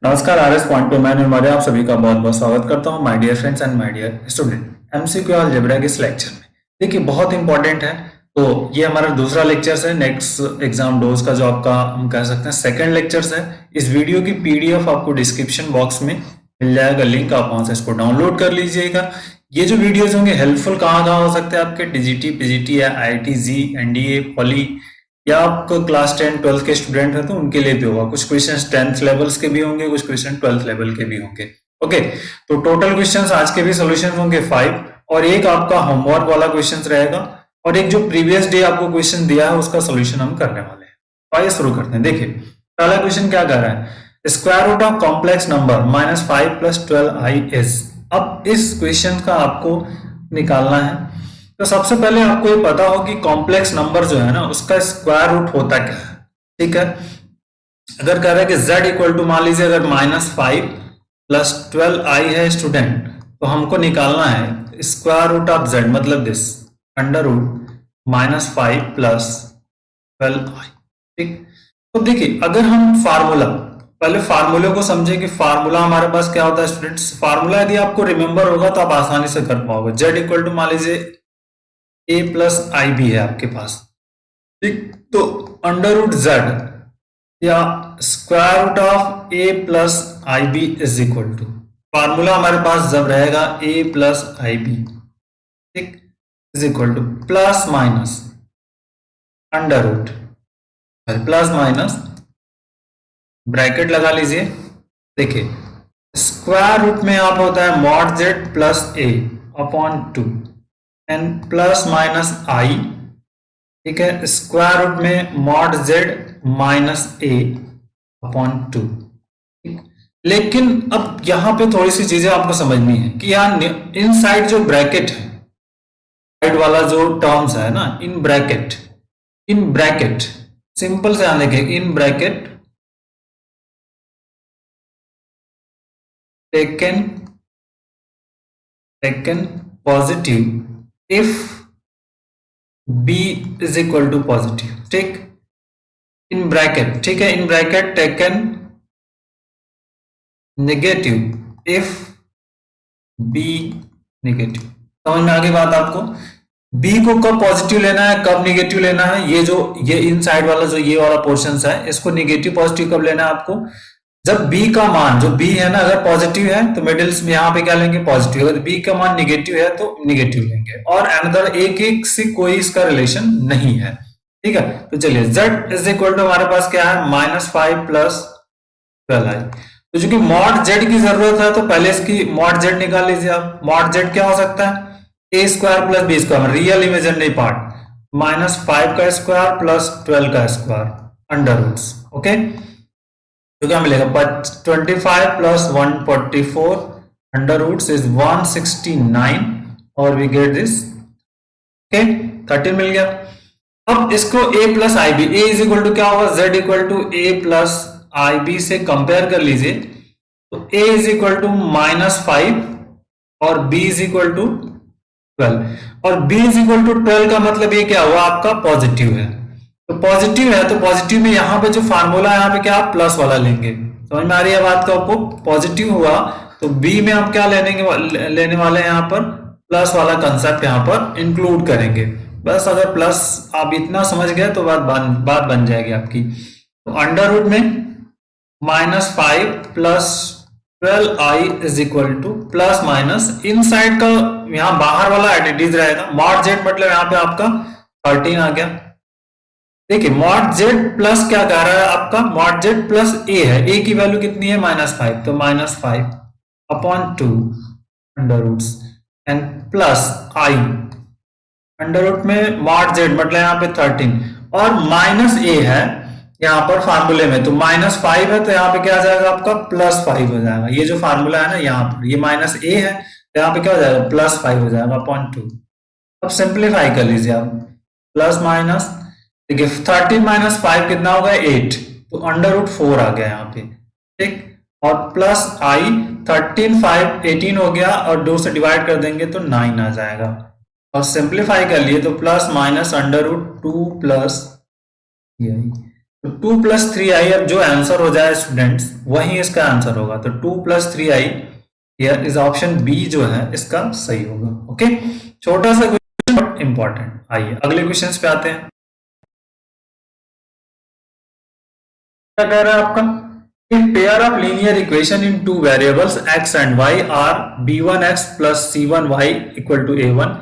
नमस्कार RS point पे मैं निर्मल आप सभी का बहुत बहुत स्वागत करता हूं my dear friends and my dear student MCQ algebra के इस लेक्चर में। देखिए बहुत इंपॉर्टेंट है। तो ये हमारा दूसरा लेक्चर है नेक्स्ट एग्जाम डोज का जो आपका हम कह सकते हैं सेकंड लेक्चर है। इस वीडियो की पीडीएफ आपको डिस्क्रिप्शन बॉक्स में मिल जाएगा लिंक, आप वहां से इसको डाउनलोड कर लीजिएगा। ये जो वीडियोज होंगे हेल्पफुल कहाँ कहाँ हो सकते हैं आपके टीजीटी, पीजीटी या आईआईटी जी, एनडीए, पॉली या आप क्लास 10 12 के स्टूडेंट हैं तो उनके लिए भी होगा। कुछ क्वेश्चंस 10th लेवल्स के भी होंगे, कुछ क्वेश्चन 12th लेवल के भी होंगे। ओके, तो टोटल क्वेश्चंस आज के भी सॉल्यूशन होंगे 5 और एक आपका होमवर्क वाला क्वेश्चन रहेगा और एक जो प्रीवियस डे आपको क्वेश्चन दिया है उसका सोल्यूशन हम करने वाले हैं। तो आइए शुरू करते हैं। देखिए पहला क्वेश्चन क्या कर रहा है, square root of complex number -5 + 12i is. अब इस क्वेश्चन का आपको निकालना है। तो सबसे पहले आपको ये पता हो कि कॉम्प्लेक्स नंबर जो है ना उसका स्क्वायर रूट होता क्या है। ठीक है, अगर कह रहा है कि z इक्वल टू मान लीजिए अगर -5 + 12i है स्टूडेंट, तो हमको निकालना है स्क्वायर रूट ऑफ z, मतलब दिस √-5 + 12i। ठीक, तो देखिए अगर हम फार्मूला पहले फार्मूले को समझे कि फार्मूला हमारे पास क्या होता है स्टूडेंट्स। फार्मूला यदि आपको रिमेंबर होगा तो आप आसानी से कर पाओगे। z इक्वल टू मान लीजिए a + ib है आपके पास। ठीक, तो √z या square root of a + ib is equal to, formula हमारे पास जब रहेगा a + ib, ठीक, is equal to plus minus plus minus bracket लगा लीजिए। देखिए स्क्वायर रूट में आप होता है mod z + a upon 2 and plus minus i. ठीक है, स्क्वायर रूट में mod z - a अपॉन 2। लेकिन अब यहां पे थोड़ी सी चीजें आपको समझनी है कि यहाँ इनसाइड जो ब्रैकेट है, साइड वाला जो टर्म्स है ना, इन ब्रैकेट सिंपल से यहां देखिए, in bracket taken positive if b is equal to positive. ठीक, इन ब्रैकेट, ठीक है, in bracket taken negative if b negative. समझ में आ गई बात आपको। b को कब पॉजिटिव लेना है, कब नेगेटिव लेना है, ये इनसाइड वाला जो ये वाला पोर्शन है इसको नेगेटिव पॉजिटिव कब लेना है आपको, जब b का मान जो b है ना अगर पॉजिटिव है तो मिडिल्स में यहाँ पे क्या लेंगे, पॉजिटिव। अगर b का मान नेगेटिव है तो नेगेटिव लेंगे और अनदर एक से कोई इसका रिलेशन नहीं है। ठीक है, तो चलिए z इज इक्वल टू हमारे पास क्या है -5 + 12i। तो चूंकि mod z की जरूरत है तो पहले इसकी mod z निकाल लीजिए आप। mod z क्या हो सकता है, a² + b², real imaginary part, -5 का स्क्वायर + 12 का स्क्वायर अंडर रूट्स। ओके, तो क्या मिलेगा 25 + 144 अंडर रूट्स इज 169 और वी गेट दिस। ओके, 13 मिल गया। अब इसको a + ib, a is equal to क्या होगा, z equal to a + ib से कंपेयर कर लीजिए। तो a इज इक्वल टू -5 और b इज इक्वल टू 12 और b इज इक्वल टू 12 का मतलब ये क्या हुआ आपका पॉजिटिव है। तो पॉजिटिव है तो पॉजिटिव में यहाँ पे जो फार्मूला है यहाँ पे क्या आप प्लस वाला लेंगे। समझ में आ रही है बात को आपको। पॉजिटिव हुआ तो बी में आप क्या लेने वाले हैं, यहाँ पर प्लस वाला कंसेप्ट यहाँ पर इंक्लूड करेंगे। बस अगर प्लस आप इतना समझ गए तो बात बन जाएगी आपकी। तो अंडर रूट में -5 + 12i is equal to plus minus inside का यहाँ बाहर वाला एडिटिव रहेगा। mod z मतलब यहाँ पे आपका 13 आ गया। देखिए mod z प्लस क्या कह रहा है आपका, mod z + a है, a की वैल्यू कितनी है -5, तो -5 upon 2 under roots and plus i under root में mod z मतलब यहाँ पे 13 और -a है यहाँ पर फार्मूले में, तो -5 है तो यहाँ पे क्या आ जाएगा आपका +5 हो जाएगा। ये जो फार्मूला है ना यहाँ पर ये -a है तो यहाँ पे क्या हो जाएगा +5 हो जाएगा अपॉन 2। अब सिंप्लीफाई कर लीजिए आप, प्लस माइनस, देखिए 13 - 5 कितना होगा 8, तो अंडर रूट 4 आ गया यहाँ पे। ठीक, और प्लस i 13 5 18 हो गया और 2 से डिवाइड कर देंगे तो 9 आ जाएगा और सिंप्लीफाई कर लिए तो plus minus under root 2 plus तो 2+3i अब जो आंसर हो जाए स्टूडेंट्स वही इसका आंसर होगा। तो 2+3i here is option B जो है इसका सही होगा। ओके, छोटा सा क्वेश्चन बट इंपॉर्टेंट। आइए अगले क्वेश्चन पे आते हैं। क्या कह रहा है आपका, if pair of linear equation in two variables x and y are b1x plus c1y equal to a1,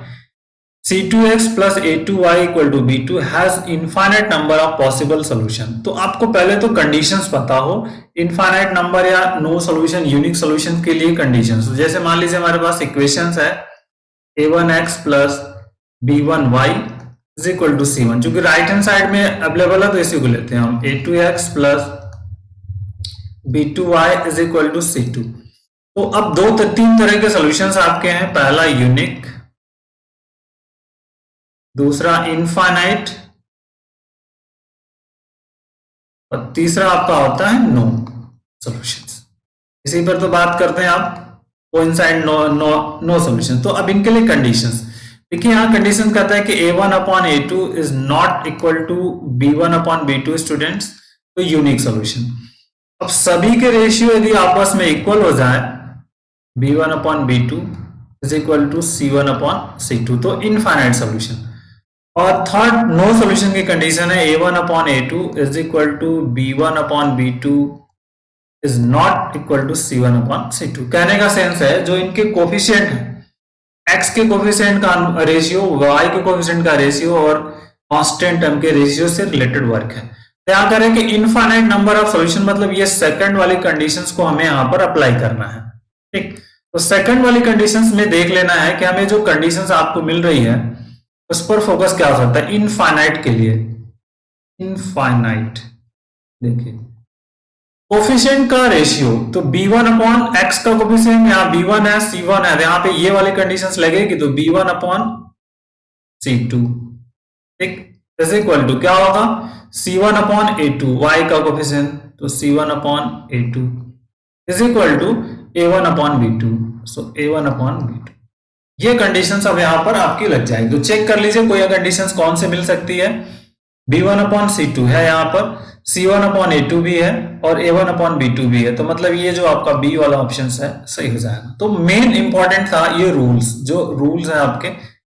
c2x plus a2y equal to b2 has infinite number of possible solution। तो आपको पहले तो कंडीशंस पता हो, infinite number या no solution unique solution के लिए conditions. जैसे मान लीजिए हमारे पास इक्वेशंस है a1x plus b1y is equal to c1, जो कि राइट हैंड साइड में अवेलेबल है तो इसी को लेते हैं हम, a2x plus b2y is equal to c2। तो अब तीन तरह के सॉल्यूशंस आपके हैं, पहला यूनिक, दूसरा इनफाइनाइट और तीसरा आपका होता है नो सॉल्यूशंस। इसी पर तो बात करते हैं आप, कोइंसाइड नो सॉल्यूशन। तो अब इनके लिए कंडीशंस देखिए, यहां कंडीशन कहता है कि a1/a2 is not equal to b1/b2 students, तो यूनिक सॉल्यूशन। अब सभी के रेशियो यदि आपस में इक्वल हो जाए, b1/b2 is equal to c1/c2, तो इनफाइनाइट सॉल्यूशन। और थर्ड नो सॉल्यूशन की कंडीशन है a1/a2 is equal to b1/b2 is not equal to c1/c2। कहने का सेंस है जो इनके कोफिशिएंट है, x के कोफिशिएंट का रेशियो, y के कोफिशिएंट का रेशियो और कांस्टेंट टर्म के रेशियो से रिलेटेड वर्क है। क्या करें कि इनफाइनाइट नंबर ऑफ सॉल्यूशन, मतलब ये सेकंड वाली कंडीशंस को हमें यहां पर अप्लाई करना है। ठीक, तो सेकंड वाली कंडीशंस में देख लेना है कि हमें जो कंडीशंस आपको मिल रही है उस पर फोकस क्या हो सकता है इनफाइनाइट के लिए। इनफाइनाइट देखिए कोफिशिएंट का रेशियो, तो b1/x का कोफिशिएंट यहाँ b1 है, c1 है, यहाँ पे ये वाली कंडीशंस लगेगी तो b1/c2। ठीक, इज इक्वल टू क्या होगा c1/a2, y का कोफिशिएंट, तो c1/a2 is equal to a1/b2, so a1/b2। ये कंडीशंस अब यहां पर आपकी लग जाएगी। तो चेक कर लीजिए कोई कंडीशंस कौन से मिल सकती है। b1/c2 है यहाँ पर, c1/a2 भी है और a1/b2 भी है, तो मतलब ये जो आपका बी वाला ऑप्शन है सही हो जाएगा। तो मेन इंपॉर्टेंट था ये रूल्स, जो रूल्स है आपके,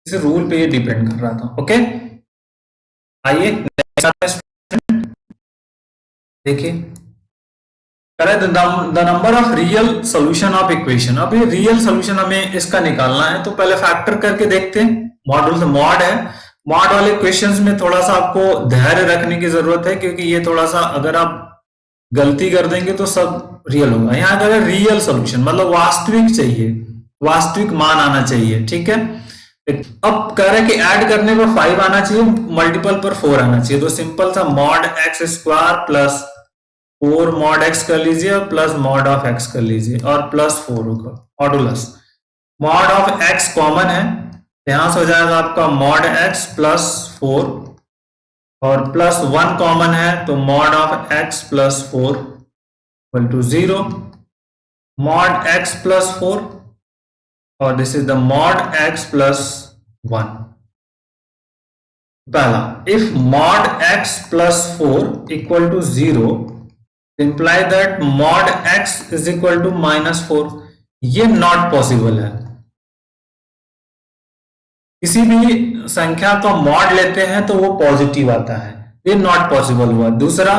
इस रूल पे ये डिपेंड कर रहा था। ओके, आइए देखिए, the number of real solution of equation. अब ये रियल सोल्यूशन हमें इसका निकालना है, तो पहले फैक्टर करके देखते हैं। मॉडल मॉड है, मॉड वाले क्वेश्चंस में थोड़ा सा आपको धैर्य रखने की जरूरत है, क्योंकि ये थोड़ा सा अगर आप गलती कर देंगे तो सब रियल होगा। यहाँ अगर रियल सोल्यूशन मतलब वास्तविक चाहिए, वास्तविक मान आना चाहिए। ठीक है, अब कह रहे हैं कि ऐड करने पर 5 आना चाहिए, मल्टीपल पर 4 आना चाहिए। तो सिंपल सा mod x square plus 4 mod x कर लीजिए और प्लस मॉड ऑफ एक्स कर लीजिए और प्लस 4 होगा modulus. Mod of x common है, यहां से हो जाएगा आपका मॉड एक्स प्लस 4 और प्लस 1 कॉमन है, तो mod of x plus 4 equal to 0, mod x plus 4 और this is the mod x plus 1। पहला, if mod x plus 4 equal to 0 imply that mod x is equal to -4, ये not possible है। किसी भी संख्या का मॉड लेते हैं तो वो पॉजिटिव आता है, ये नॉट पॉसिबल हुआ। दूसरा,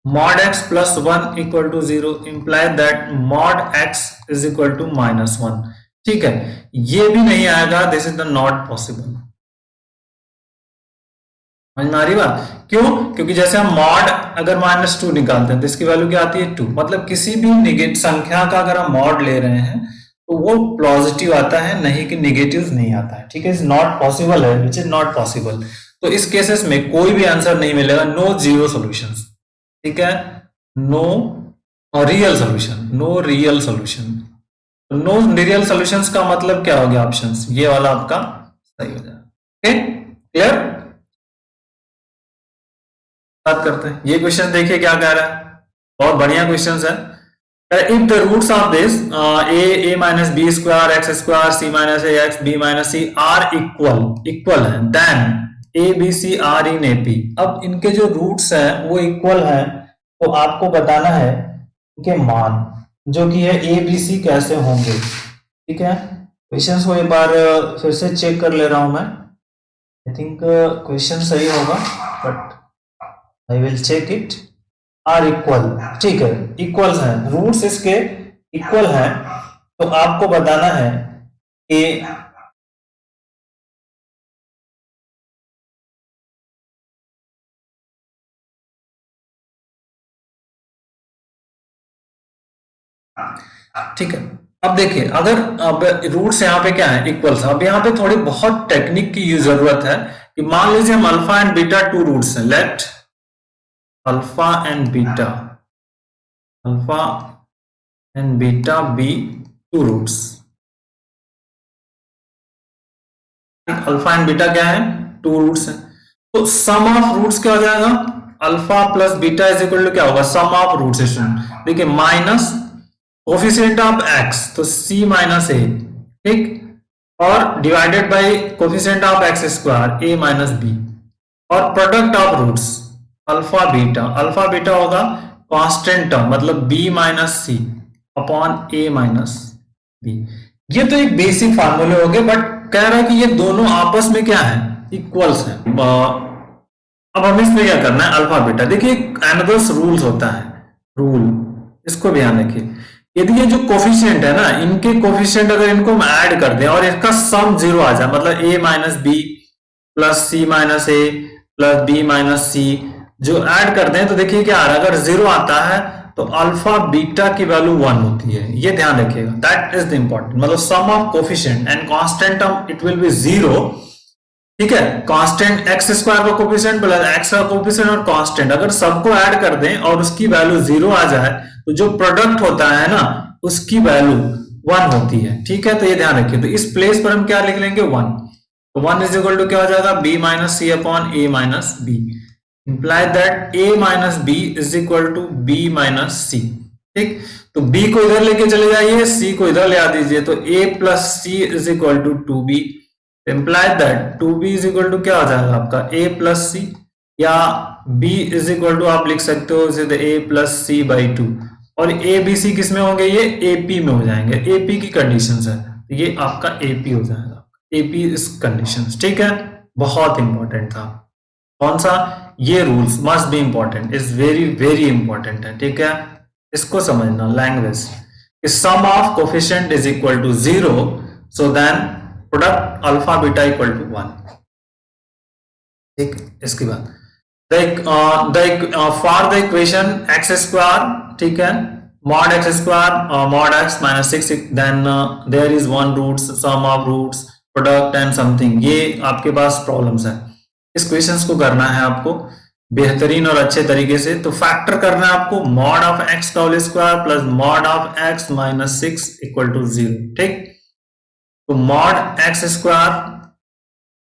mod x plus 1 equal to 0 imply that mod x is equal to -1। ठीक है, ये भी नहीं आएगा, this is the not possible. समझ में आ रही बात? क्यों? क्योंकि जैसे हम मॉड अगर -2 निकालते हैं तो इसकी वैल्यू क्या आती है 2, मतलब किसी भी नेगेटिव संख्या का अगर हम मॉड ले रहे हैं तो वो पॉजिटिव आता है, नहीं कि नेगेटिव नहीं आता है। ठीक है, इज नॉट पॉसिबल है, विच इज नॉट पॉसिबल। तो इस केसेस में कोई भी आंसर नहीं मिलेगा, नो जीरो सॉल्यूशंस। ठीक है, no real solution, no real solution. No real solutions का मतलब क्या हो गया ऑप्शंस, ये वाला आपका सही हो जाएगा। ठीक, क्लियर? बात करते हैं, ये क्वेश्चन देखिए क्या कह रहा है, बहुत बढ़िया क्वेश्चन है। If the roots of this a minus b square x square c minus a x b minus c are equal है, then a b c are in AP. अब इनके जो रूट्स हैं वो इक्वल हैं, तो आपको बताना है इनके मान जो कि है ए बी सी कैसे होंगे। ठीक है, क्वेश्चन को एक बार फिर से चेक कर ले रहा हूं मैं। आई थिंक क्वेश्चन सही होगा, but I will check it. Are equal, ठीक है, इक्वल है, रूट्स इसके इक्वल है, तो आपको बताना है कि ठीक है। अब देखिए, अगर अब रूट्स यहाँ पे क्या है, इक्वल्स। अब यहाँ पे थोड़ी बहुत टेक्निक की जरूरत है कि मान लीजिए हम alpha and beta two roots हैं, let alpha and beta be two roots. Alpha and beta क्या है, टू रूट्स है, तो सम ऑफ रूट्स क्या हो जाएगा, alpha plus beta is equal to क्या होगा, सम ऑफ रूट्स। देखिए माइनस कोफिशिएंट ऑफ एक्स, तो सी माइनस ए, ठीक, और divided by coefficient of x square a minus b, और product of roots alpha beta होगा कांस्टेंट टर्म, मतलब b minus c upon a minus b. ये तो एक बेसिक फार्मूले हो गए, बट कह रहा है कि ये दोनों आपस में क्या है, इक्वल्स हैं। अब हमें इसमें क्या करना है, अल्फा बीटा। देखिए एनादर्स रूल्स होता है, रूल, इसको ध्यान रखिए। यदि ये जो कोफिशिएंट है ना, इनके कोफिशिएंट अगर इनको हम ऐड कर दें और इसका सम जीरो आ जाए, मतलब ए माइनस बी प्लस सी माइनस ए प्लस बी माइनस सी, जो ऐड कर दें तो देखिए क्या आ रहा है, अगर जीरो आता है तो अल्फा बीटा की वैल्यू 1 होती है, ये ध्यान रखिएगा, दैट इज द इंपॉर्टेंट। मतलब sum of coefficient and constant term it will be 0। ठीक है, कांस्टेंट एक्स स्क्वायर का कोफिशिएंट प्लस एक्स का कोफिशिएंट और कांस्टेंट अगर सबको ऐड कर दें और उसकी वैल्यू 0 आ जाए, तो जो प्रोडक्ट होता है ना उसकी वैल्यू 1 होती है। ठीक है, तो ये ध्यान रखिए। तो इस प्लेस पर हम क्या लिख लेंगे, 1। तो 1 इज इक्वल टू क्या हो जाएगा, b minus c upon a minus b, implies that a minus b is equal to b minus c. ठीक, तो b को इधर लेके चले जाइए, c को इधर ले आ दीजिए, तो a plus c is equal to 2b, imply that 2b is equal to क्या हो जाएगा आपका a प्लस सी, या b इज इक्वल टू आप लिख सकते हो a प्लस सी बाई 2, और a b c किस में होंगे, ये AP में हो जाएंगे, AP की कंडीशंस है, तो ये आपका AP हो जाएगा, AP इस कंडीशंस। ठीक है, बहुत इंपॉर्टेंट था, कौन सा, ये rules must be important, is very very important है। ठीक है, इसको समझना, language, sum of coefficient is equal to 0, so then product alpha beta equal to 1। ठीक, इसके बाद for the equation x square, ठीक है, mod x square mod x minus 6, then there is one roots, sum of roots, product and something, ये आपके पास problems है। इस questions को करना है आपको बेहतरीन और अच्छे तरीके से। तो फैक्टर करना है आपको मॉड ऑफ एक्स का whole square plus mod of x minus 6 equal to 0। ठीक, तो मॉड एक्स स्क्वायर,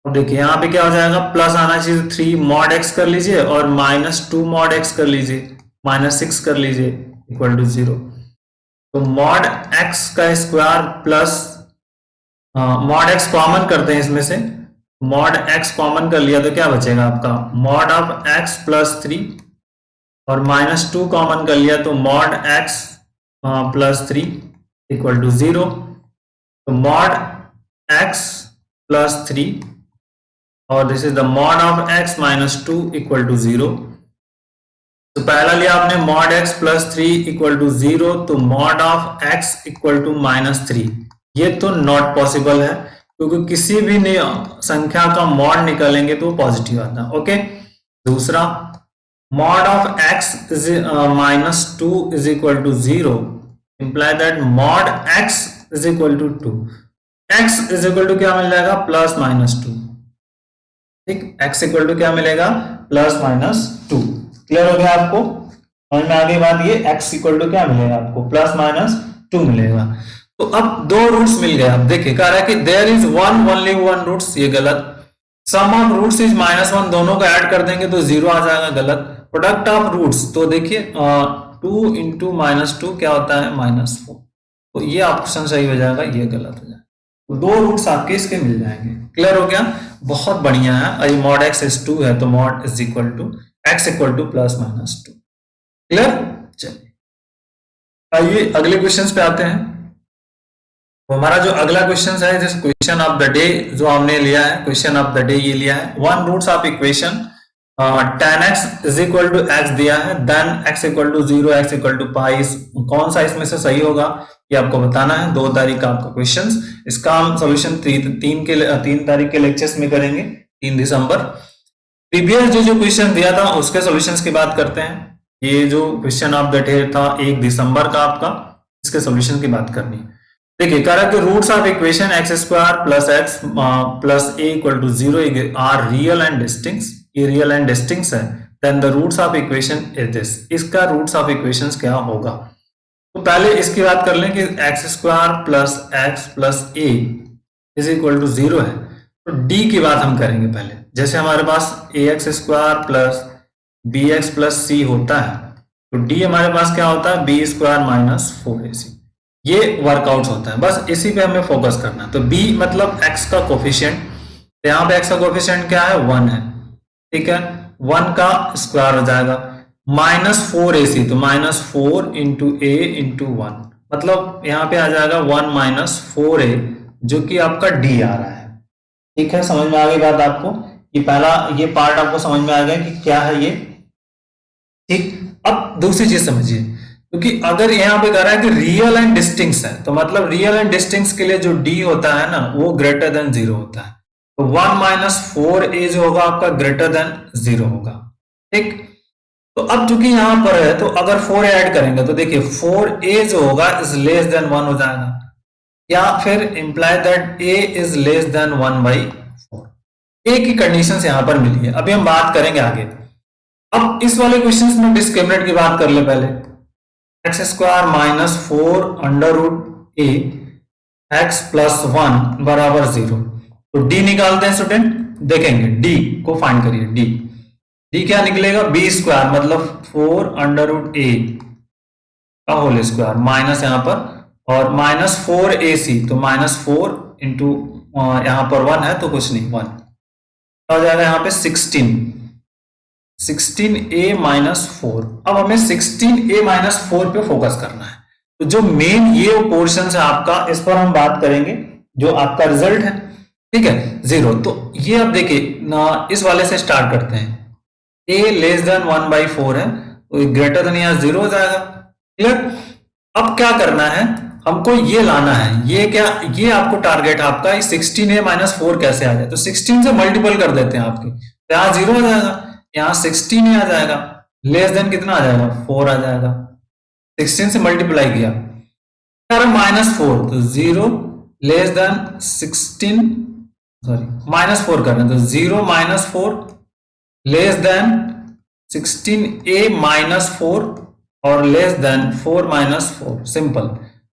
अब देखिए यहाँ पे क्या हो जाएगा, प्लस आना चाहिए, 3 मॉड एक्स कर लीजिए और माइनस 2 मॉड एक्स कर लीजिए, माइनस 6 कर लीजिए इक्वल टू 0। तो मॉड एक्स का square plus mod x common करते हैं इसमें से, मॉड एक्स कॉमन कर लिया तो क्या बचेगा आपका, मॉड ऑफ एक्स प्लस 3, और माइनस 2 कॉमन कर लिया तो mod x plus 3 equal to 0। तो मॉड एक्स प्लस 3 और this is the mod of x minus 2 equal to 0। तो पहला लिया आपने mod x plus 3 equal to 0, तो mod of x equal to minus 3, ये तो नॉट पॉसिबल है, क्योंकि किसी भी संख्या का मॉड निकालेंगे तो पॉजिटिव आता है। ओके, दूसरा mod of x is minus 2 is equal to 0, imply that mod x is equal to 2, x is equal to क्या मिल जाएगा, प्लस माइनस 2। ठीक, एक्स इक्वल टू क्या मिलेगा, प्लस माइनस 2। क्लियर हो गया आपको, समझ में आ गई बात, ये x इक्वल टू क्या मिलेगा आपको, प्लस माइनस 2 मिलेगा। तो अब दो रूट्स मिल गए। अब देखिए कह रहा है कि there is one only one roots, ये गलत। सम ऑफ रूट्स इज -1, दोनों को ऐड कर देंगे तो 0 आ जाएगा, गलत। प्रोडक्ट ऑफ रूट्स, तो देखिए 2 इंटू -2 क्या होता है, -4, तो ये ऑप्शन सही हो जाएगा, ये गलत हो जाएगा। तो दो रूट्स आपके इसके मिल जाएंगे। क्लियर हो गया। बहुत बढ़िया है। और ये mod x is 2 है तो mod is equal to x equal to plus minus 2। Clear? चलिए आइए अगले क्वेश्चन पे आते हैं। तो हमारा जो अगला क्वेश्चन है, जैसे क्वेश्चन ऑफ द डे जो हमने लिया है, क्वेश्चन ऑफ द डे ये लिया है, one roots of equation tan x is equal to x दिया है, then x equal to 0, x equal to pi, कौन सा इसमें से सही होगा ये आपको बताना है। 2 तारीख का आपका क्वेश्चन, इसका हम सोल्यूशन 3 तारीख के लेक्चर्स में करेंगे, 3 दिसंबर। प्रीवियस जो क्वेश्चन दिया था उसके सॉल्यूशंस की बात करते हैं। ये जो क्वेश्चन ऑफ द डे था 1 दिसंबर का आपका, इसके सॉल्यूशन की बात करनी है। देखिए कह रहा है कि roots of equation x square plus x plus a equal to 0 are real and distinct, ये रियल एंड डिस्टिंक्ट है, then the roots of equation is this, इसका रूट्स ऑफ इक्वेशंस क्या होगा। तो पहले इसकी बात कर लें कि x square plus a is equal to 0 है, तो डी की बात हम करेंगे पहले। जैसे हमारे पास a x square plus b x plus c होता है, तो डी हमारे पास क्या होता है, बी स्क्वायर माइनस 4ac, ये वर्कआउट होता है, बस इसी पे हमें फोकस करना है। तो b मतलब x का कोफिशिएंट, तो यहाँ पे x का कोफिशिएंट क्या है, 1 है, ठीक है, 1 का स्क्वायर हो जाएगा, माइनस 4ac, तो माइनस 4 इंटू ए इंटू 1, मतलब यहाँ पे आ जाएगा 1 माइनस 4a, जो कि आपका d आ रहा है। ठीक है, समझ में आ गई बात आपको, ये पहला ये पार्ट आपको समझ में आ गया कि क्या है ये। ठीक, अब दूसरी चीज समझिए, क्योंकि अगर यहाँ पे कह रहा है कि रियल एंड डिस्टिंक्ट है, तो मतलब रियल एंड डिस्टिंक्ट के लिए जो डी होता है ना वो ग्रेटर देन 0 होता है, तो 1 माइनस 4a जो होगा आपका ग्रेटर देन 0 होगा। ठीक, तो अब चूंकि यहाँ पर है तो अगर 4a ऐड करेंगे तो देखिए 4a जो होगा इज लेस देन 1 हो जाएगा, या फिर imply that a is less than 1/4, a की कंडीशंस यहाँ पर मिली है। अभी हम बात करेंगे आगे। अब इस वाले क्वेश्चंस में डिस्क्रिमिनेंट की बात कर ले पहले, x square minus 4 under root a x plus 1 बराबर 0, तो डी निकालते हैं स्टूडेंट, देखेंगे डी को फाइंड करिए। डी क्या निकलेगा, बी स्क्वायर मतलब 4 अंडर रूट ए का होल स्क्वायर माइनस यहाँ पर और माइनस 4ac, तो माइनस 4 इंटू यहाँ पर 1 है तो कुछ नहीं, 1 हो जाएगा यहाँ पे 16a माइनस 4। अब हमें 16a माइनस 4 पे फोकस करना है, तो जो मेन ये पोर्शन है आपका, इस पर हम बात करेंगे, जो आपका रिजल्ट है, ठीक है, 0। तो ये अब देखिए ना, इस वाले से स्टार्ट करते हैं, a लेस देन 1/4 है, तो ग्रेटर देन यहाँ 0 हो जाएगा। क्लियर? अब क्या करना है, हमको ये लाना है, ये क्या, ये आपको टारगेट आपका 16a माइनस 4 कैसे आ जाए, तो 16 से मल्टीपल कर देते हैं आपके, तो यहाँ 0 हो जाएगा, यहाँ 16 आ जाएगा, लेस देन कितना आ जाएगा, 4 आ जाएगा, 16 से मल्टीप्लाई किया, माइनस 4, तो 0 लेस देन 16, सॉरी माइनस 4 कर रहे हैं, तो 0 minus 4 less than 16a minus 4 और less than 4 minus 4, simple,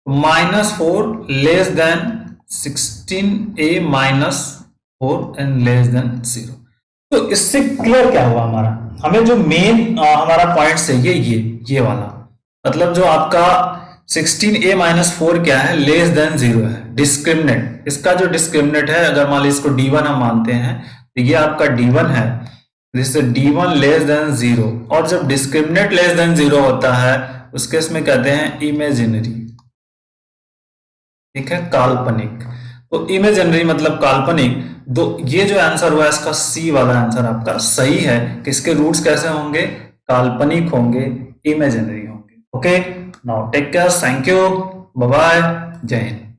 minus 4 less than 16a minus 4 and less than 0। तो इससे क्लियर क्या हुआ हमारा, हमें जो मेन हमारा पॉइंट्स है ये वाला, मतलब जो आपका 16a माइनस 4 क्या है, लेस देन 0 है, डिस्क्रिमिनेंट, इसका जो डिस्क्रिमिनेंट है, अगर मान लीजिए इसको d1 हम मानते हैं, तो ये आपका d1 है, जिससे d1 लेस देन 0, और जब डिस्क्रिमिनेंट लेस देन 0 होता है उस केस में कहते हैं इमेजिनरी, ठीक है, काल्पनिक। तो इमेजिनरी मतलब काल्पनिक, तो ये जो आंसर हुआ इसका सी वाला आंसर आपका सही है कि इसके रूट्स कैसे होंगे, काल्पनिक होंगे, इमेजिनरी होंगे। Okay, now take care, thank you, bye bye, जय हिंद।